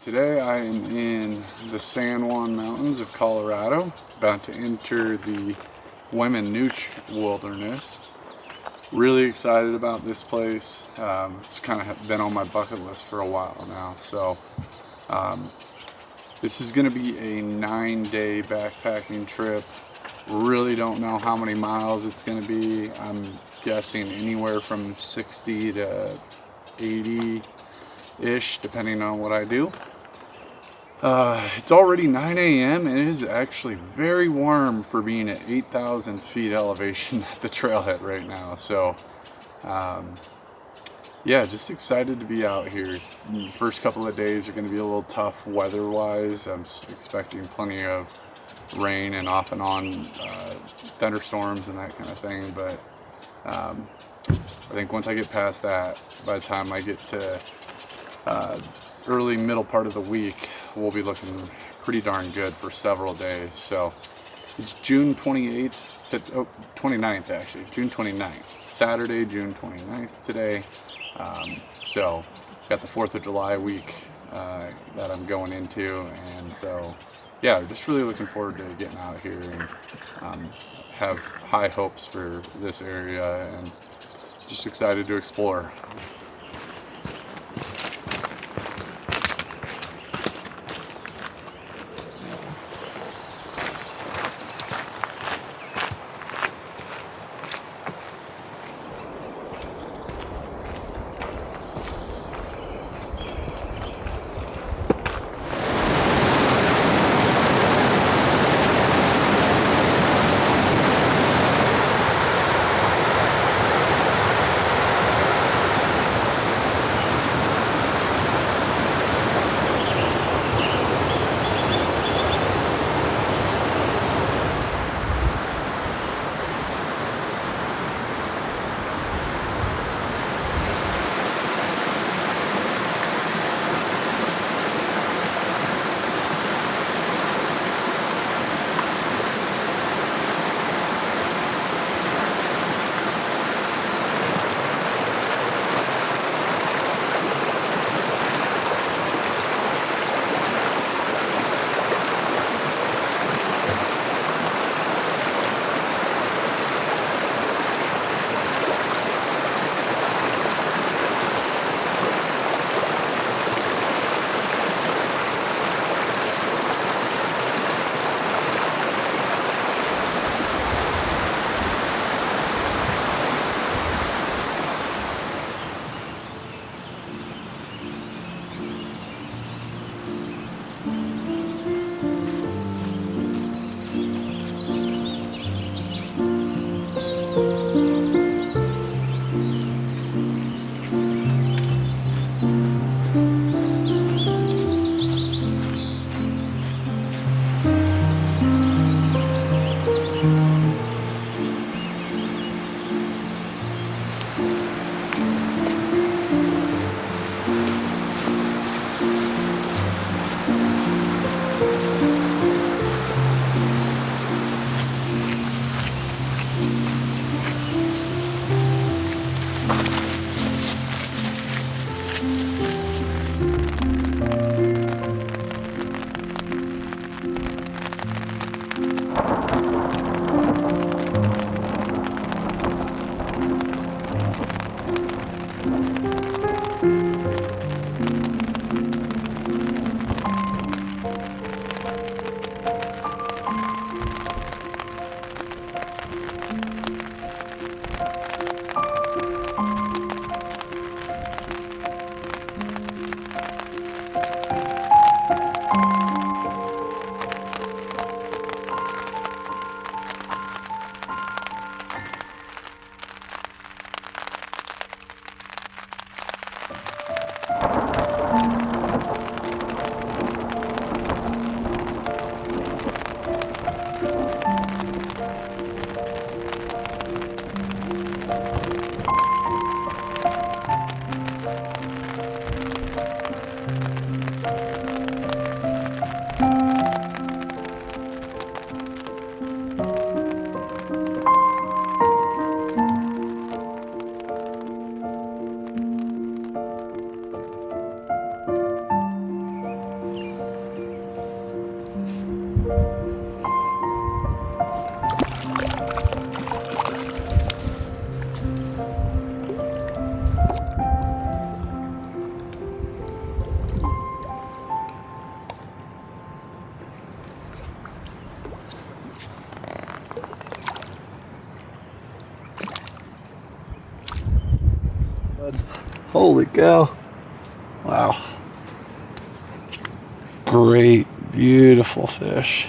Today I am in the San Juan Mountains of Colorado, about to enter the Weminuche Wilderness. Really excited about this place. It's kind of been on my bucket list for a while now. So this is going to be a 9-day backpacking trip. Really don't know how many miles it's going to be. I'm guessing anywhere from 60 to 80-ish, depending on what I do. It's already 9 a.m. and it is actually very warm for being at 8,000 feet elevation at the trailhead right now. So yeah, just excited to be out here. The first couple of days are going to be a little tough weather-wise. I'm expecting plenty of rain and off and on thunderstorms and that kind of thing, but I think once I get past that, by the time I get to early middle part of the week, we'll be looking pretty darn good for several days. So it's June 28th to 29th actually, June 29th, Saturday, June 29th today. So got the 4th of July week that I'm going into, and so yeah, just really looking forward to getting out here and have high hopes for this area and just excited to explore. Holy cow. Wow. Great, beautiful fish.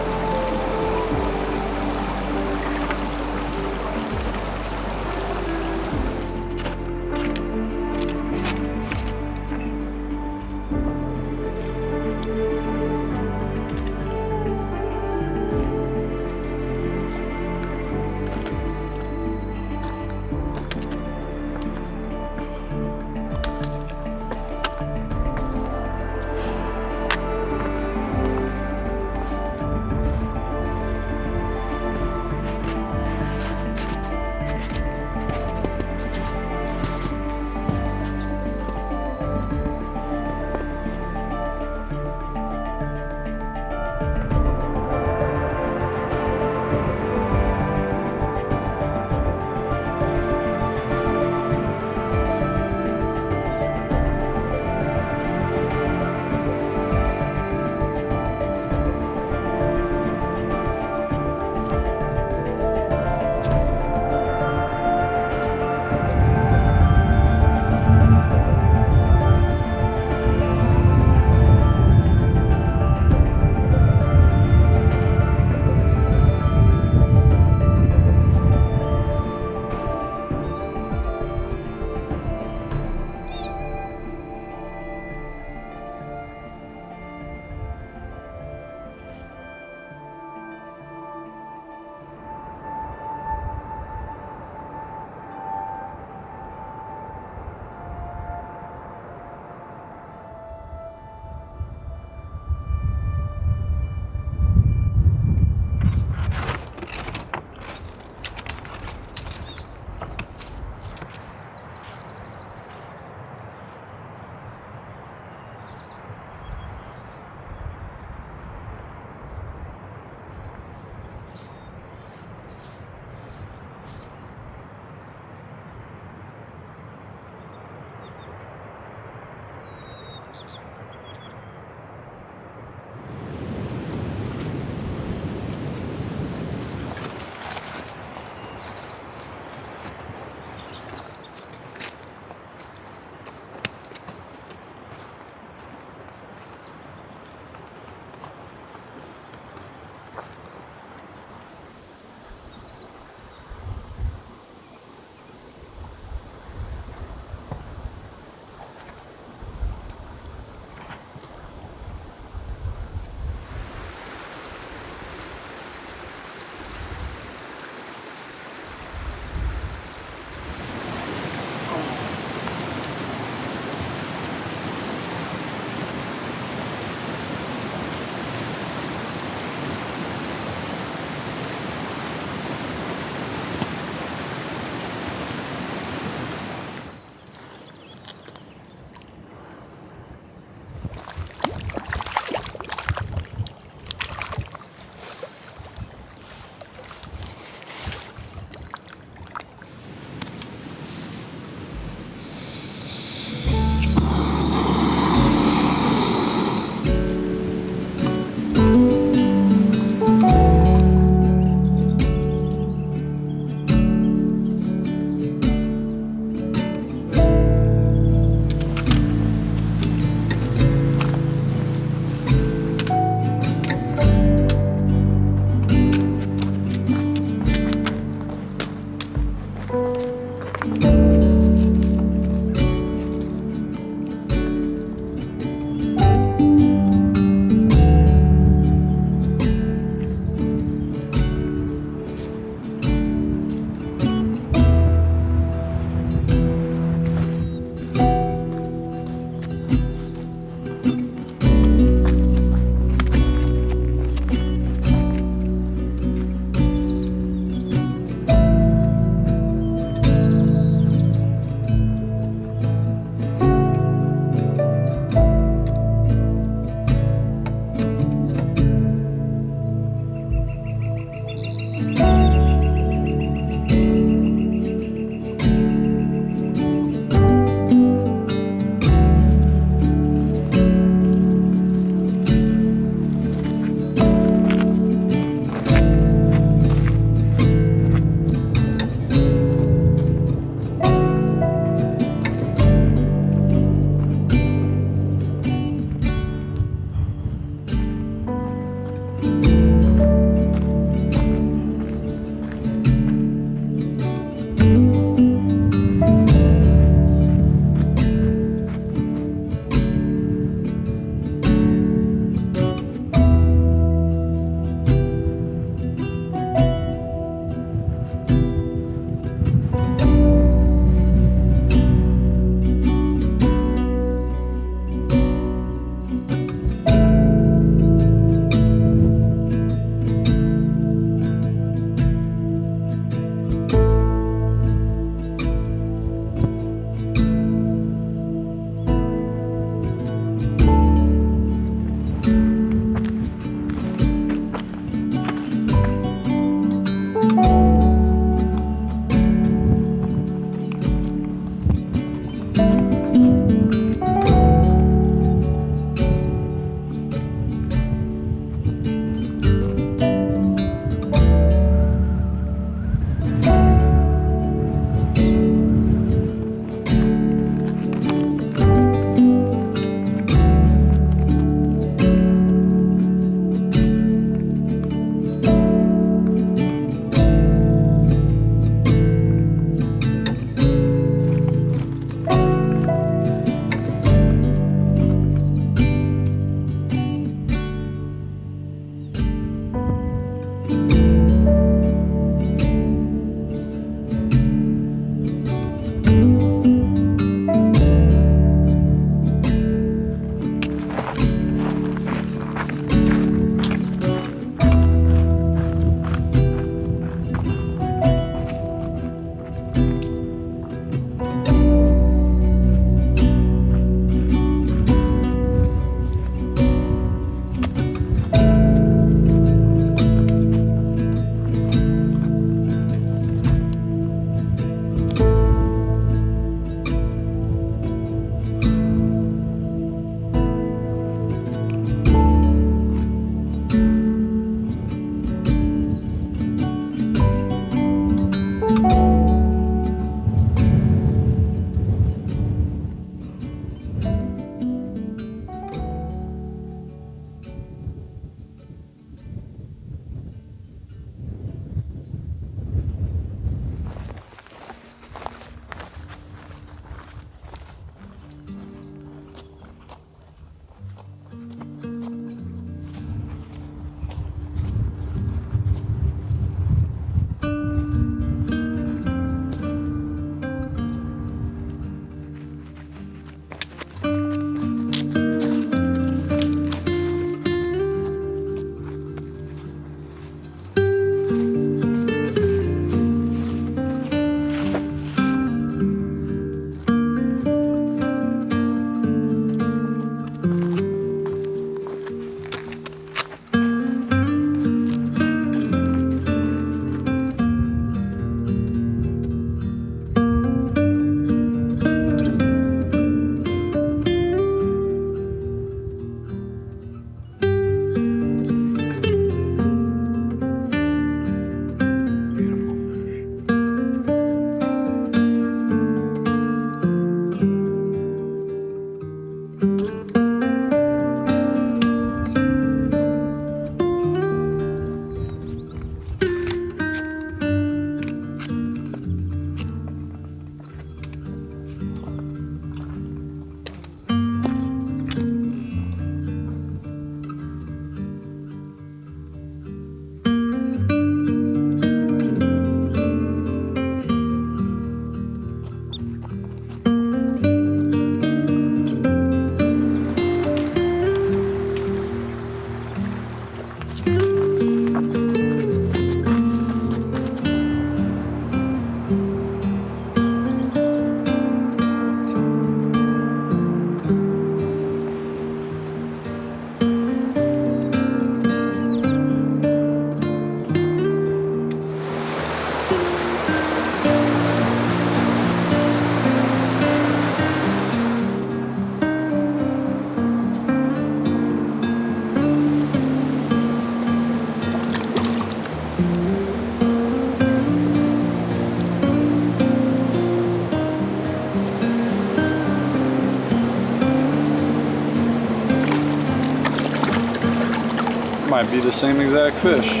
might be the same exact fish.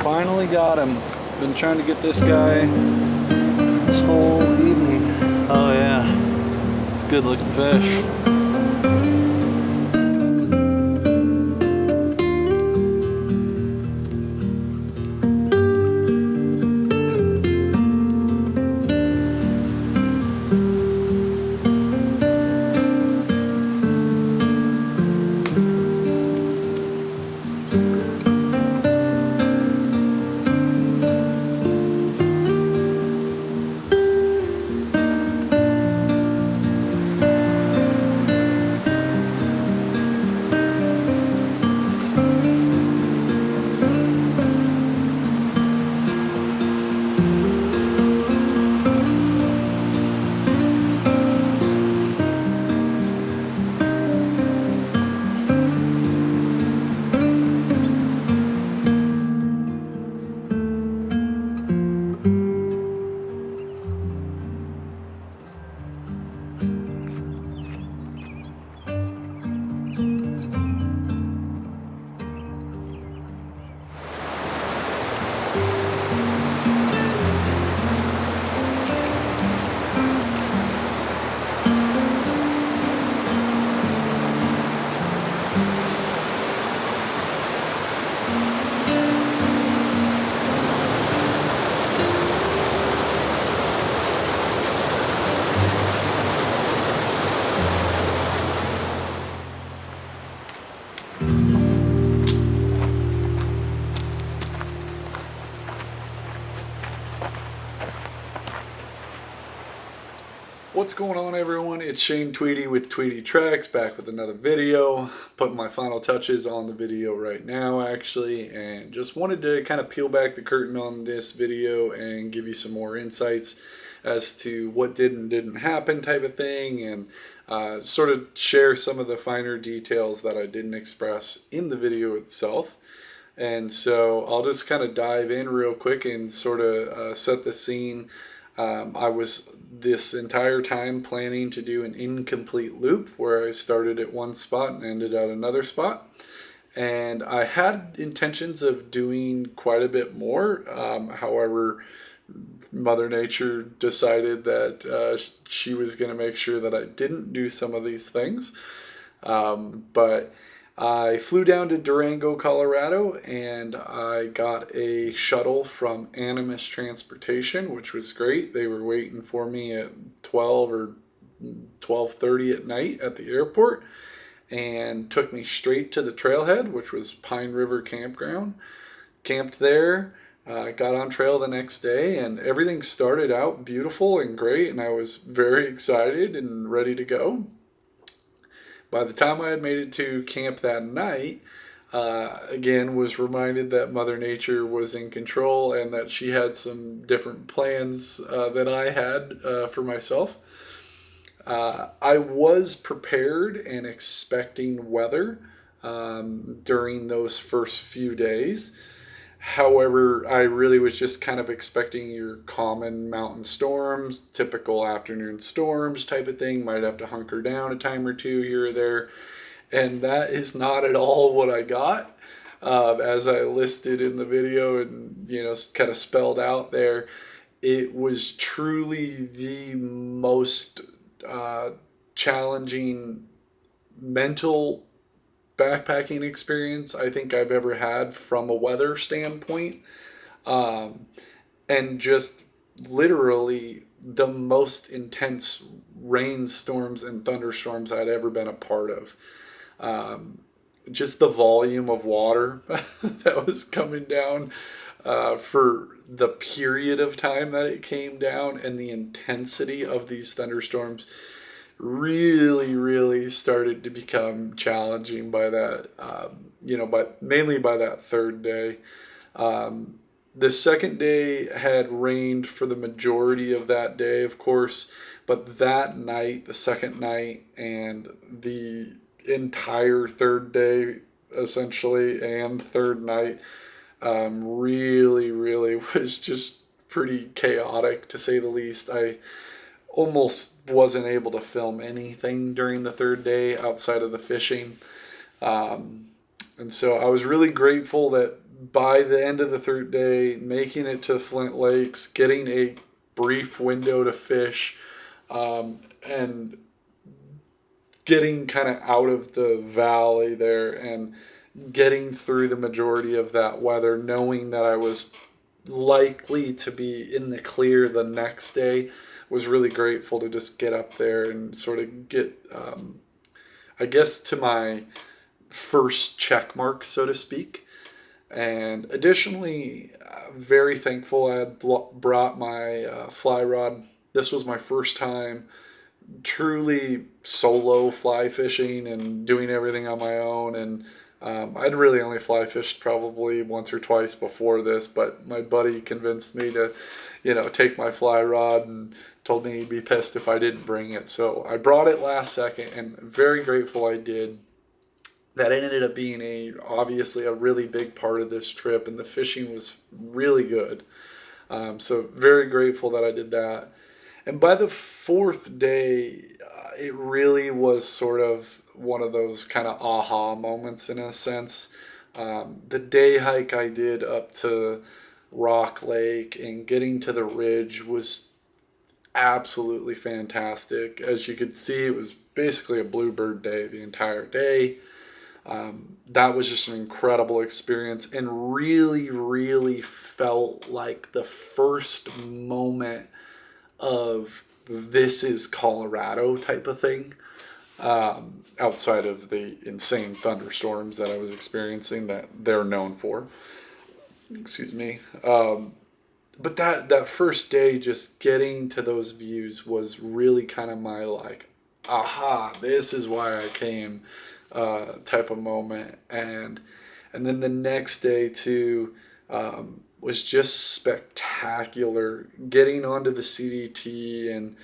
Finally got him. Been trying to get this guy this whole evening. Oh yeah, it's a good looking fish. What's going on, everyone? It's Shane Tweedy with Tweedy Tracks, back with another video. Putting my final touches on the video right now, actually, and just wanted to kind of peel back the curtain on this video and give you some more insights as to what did and didn't happen type of thing, and sort of share some of the finer details that I didn't express in the video itself. And so I'll just kind of dive in real quick and sort of set the scene. I was this entire time planning to do an incomplete loop where I started at one spot and ended at another spot. And I had intentions of doing quite a bit more. However, Mother Nature decided that she was going to make sure that I didn't do some of these things. But I flew down to Durango, Colorado, and I got a shuttle from Animus Transportation, which was great. They were waiting for me at 12 or 12:30 at night at the airport and took me straight to the trailhead, which was Pine River Campground. Camped there, got on trail the next day, and everything started out beautiful and great, and I was very excited and ready to go. By the time I had made it to camp that night, again, was reminded that Mother Nature was in control and that she had some different plans than I had for myself. I was prepared and expecting weather during those first few days. However, I really was just kind of expecting your common mountain storms, typical afternoon storms type of thing. Might have to hunker down a time or two here or there. And that is not at all what I got. As I listed in the video and, kind of spelled out there, it was truly the most challenging mental backpacking experience I think I've ever had from a weather standpoint, and just literally the most intense rainstorms and thunderstorms I'd ever been a part of. Just the volume of water that was coming down for the period of time that it came down and the intensity of these thunderstorms really started to become challenging by that, but mainly by that third day. The second day had rained for the majority of that day, of course, but that night, the second night, and the entire third day, essentially, and third night, Really was just pretty chaotic, to say the least. I almost wasn't able to film anything during the third day outside of the fishing. And so I was really grateful that by the end of the third day, making it to Flint Lakes, getting a brief window to fish, and getting kind of out of the valley there and getting through the majority of that weather, knowing that I was likely to be in the clear the next day, was really grateful to just get up there and sort of get, I guess, to my first check mark, so to speak. And additionally, very thankful I had brought my fly rod. This was my first time truly solo fly fishing and doing everything on my own. And I'd really only fly fished probably once or twice before this, but my buddy convinced me to, take my fly rod and told me he'd be pissed if I didn't bring it. So I brought it last second, and very grateful I did. That ended up being obviously a really big part of this trip, and the fishing was really good. So very grateful that I did that. And by the fourth day, it really was sort of one of those kind of aha moments in a sense. The day hike I did up to Rock Lake and getting to the ridge was absolutely fantastic. As you could see, it was basically a bluebird day the entire day. That was just an incredible experience, and really felt like the first moment of this is Colorado type of thing, outside of the insane thunderstorms that I was experiencing that they're known for. Excuse me. But that first day, just getting to those views was really kind of my like, aha, this is why I came, type of moment. And then the next day too, was just spectacular. Getting onto the CDT, and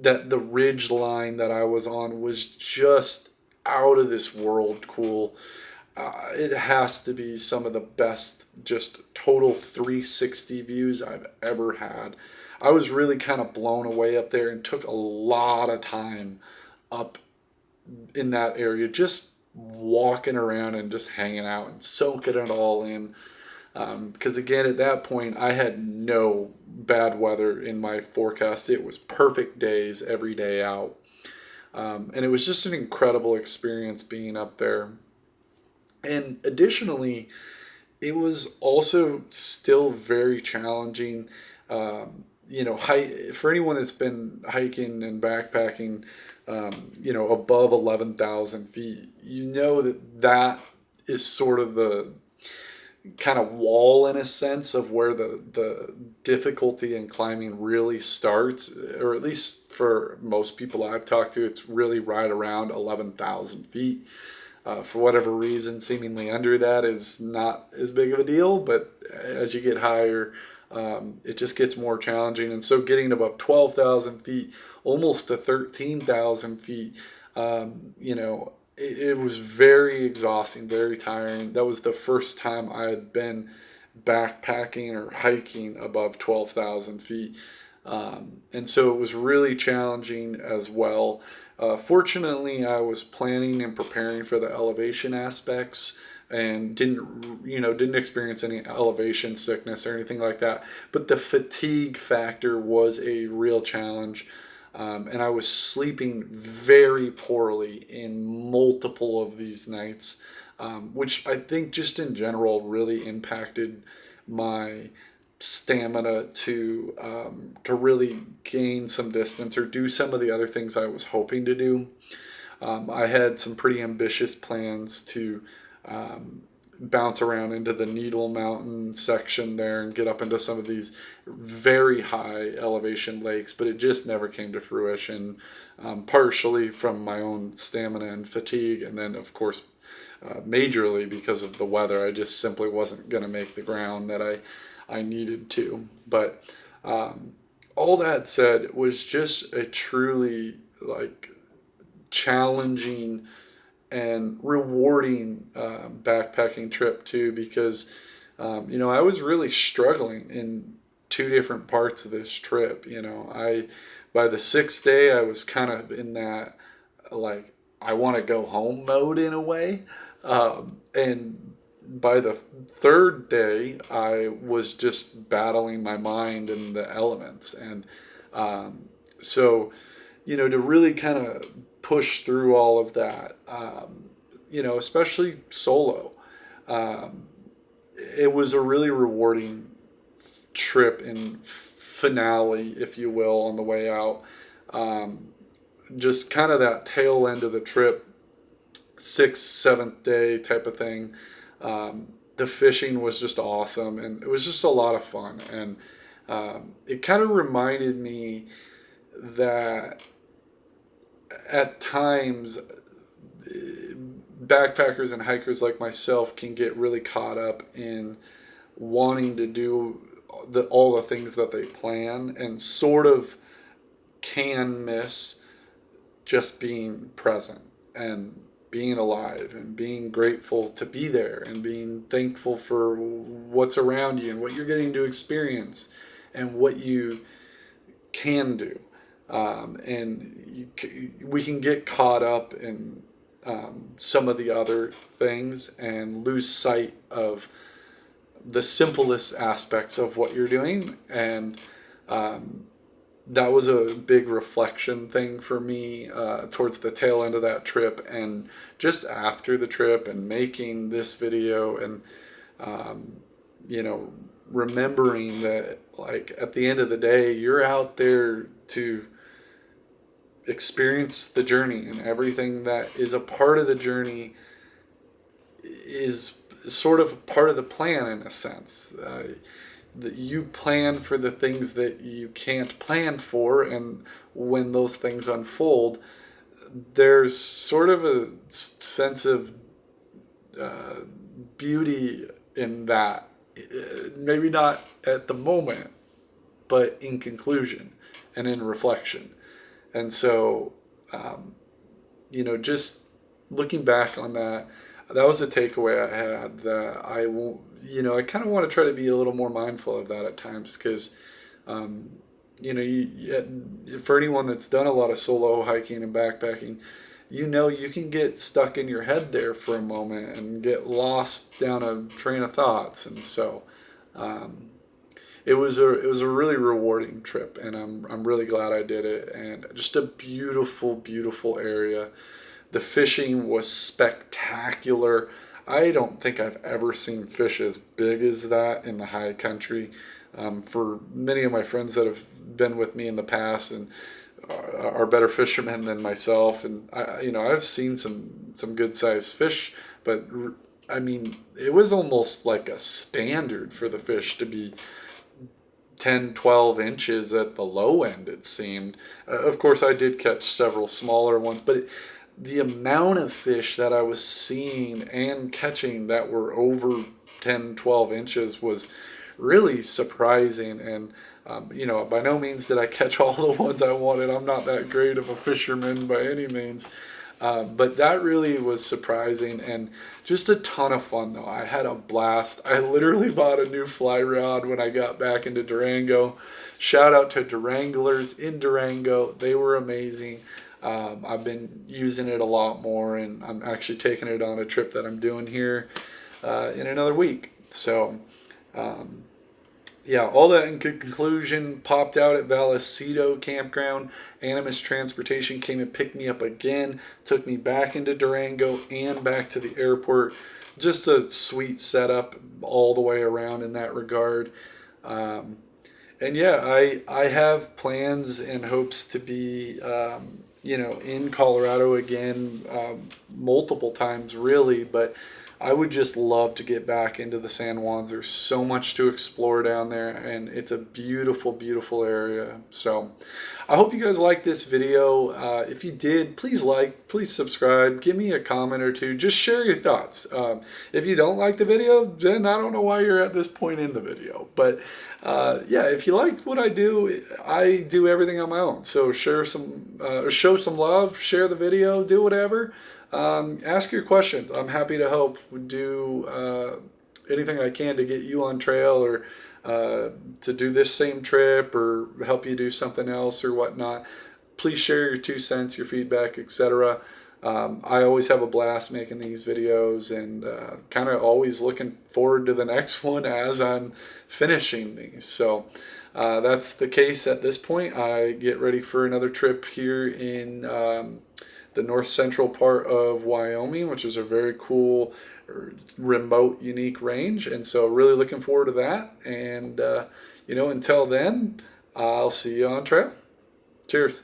that the ridge line that I was on was just out of this world cool. It has to be some of the best, just total 360 views I've ever had. I was really kind of blown away up there and took a lot of time up in that area, just walking around and just hanging out and soaking it all in. Because again, at that point, I had no bad weather in my forecast. It was perfect days every day out. And it was just an incredible experience being up there. And additionally, it was also still very challenging. For anyone that's been hiking and backpacking, above 11,000 feet, that is sort of the kind of wall in a sense of where the difficulty in climbing really starts, or at least for most people I've talked to, it's really right around 11,000 feet. For whatever reason, seemingly under that is not as big of a deal, but as you get higher, it just gets more challenging. And so getting above 12,000 feet, almost to 13,000 feet, it was very exhausting, very tiring. That was the first time I had been backpacking or hiking above 12,000 feet. And so it was really challenging as well. Fortunately, I was planning and preparing for the elevation aspects and didn't experience any elevation sickness or anything like that. But the fatigue factor was a real challenge. And I was sleeping very poorly in multiple of these nights, which I think just in general really impacted my stamina to really gain some distance or do some of the other things I was hoping to do. I had some pretty ambitious plans to bounce around into the Needle Mountain section there and get up into some of these very high elevation lakes, but it just never came to fruition, partially from my own stamina and fatigue, and then of course majorly because of the weather. I just simply wasn't going to make the ground that I needed to. But all that said, it was just a truly like challenging and rewarding backpacking trip too, because I was really struggling in two different parts of this trip. I by the sixth day I was kind of in that, like, I want to go home mode in a way, and by the third day I was just battling my mind and the elements, and so to really kind of push through all of that, especially solo. Um, it was a really rewarding trip and finale, if you will, on the way out. Um, just kind of that tail end of the trip, sixth, seventh day type of thing. The fishing was just awesome, and it was just a lot of fun. And it kind of reminded me that at times backpackers and hikers like myself can get really caught up in wanting to do all the things that they plan, and sort of can miss just being present and being alive and being grateful to be there and being thankful for what's around you and what you're getting to experience and what you can do. We can get caught up in some of the other things and lose sight of the simplest aspects of what you're doing. And that was a big reflection thing for me towards the tail end of that trip and just after the trip, and making this video, and you know remembering that, like, at the end of the day you're out there to experience the journey, and everything that is a part of the journey is sort of part of the plan in a sense. That you plan for the things that you can't plan for, and when those things unfold, there's sort of a sense of uh, beauty in that. Maybe not at the moment, but in conclusion and in reflection. And so, just looking back on that, that was a takeaway I had, that I won't, I kind of want to try to be a little more mindful of that at times, because, um, for anyone that's done a lot of solo hiking and backpacking, you can get stuck in your head there for a moment and get lost down a train of thoughts. And so, um, it was a really rewarding trip, and I'm really glad I did it. And just a beautiful, beautiful area. The fishing was spectacular. I don't think I've ever seen fish as big as that in the high country. For many of my friends that have been with me in the past and are better fishermen than myself, and I've seen some good sized fish, but I mean, it was almost like a standard for the fish to be 10, 12 inches at the low end, it seemed. Of course, I did catch several smaller ones, but the amount of fish that I was seeing and catching that were over 10, 12 inches was really surprising. And, by no means did I catch all the ones I wanted. I'm not that great of a fisherman by any means. But that really was surprising, and just a ton of fun though. I had a blast. I literally bought a new fly rod when I got back into Durango. Shout out to Duranglers in Durango. They were amazing. I've been using it a lot more, and I'm actually taking it on a trip that I'm doing here in another week. So, um, yeah, all that in conclusion, popped out at Vallecito Campground. Animas Transportation came and picked me up again, took me back into Durango and back to the airport. Just a sweet setup all the way around in that regard. Um, and yeah, I have plans and hopes to be, in Colorado again, multiple times really, but I would just love to get back into the San Juans. There's so much to explore down there, and it's a beautiful, beautiful area. So I hope you guys liked this video. If you did, please like, please subscribe, give me a comment or two, just share your thoughts. If you don't like the video, then I don't know why you're at this point in the video. But yeah, if you like what I do everything on my own. So share some, show some love, share the video, do whatever. Ask your questions. I'm happy to help do anything I can to get you on trail, or to do this same trip, or help you do something else or whatnot. Please share your 2 cents, your feedback, etc. I always have a blast making these videos, and kind of always looking forward to the next one as I'm finishing these. So that's the case at this point. I get ready for another trip here in the north central part of Wyoming, which is a very cool, remote, unique range. And so really looking forward to that. And, until then, I'll see you on trail. Cheers.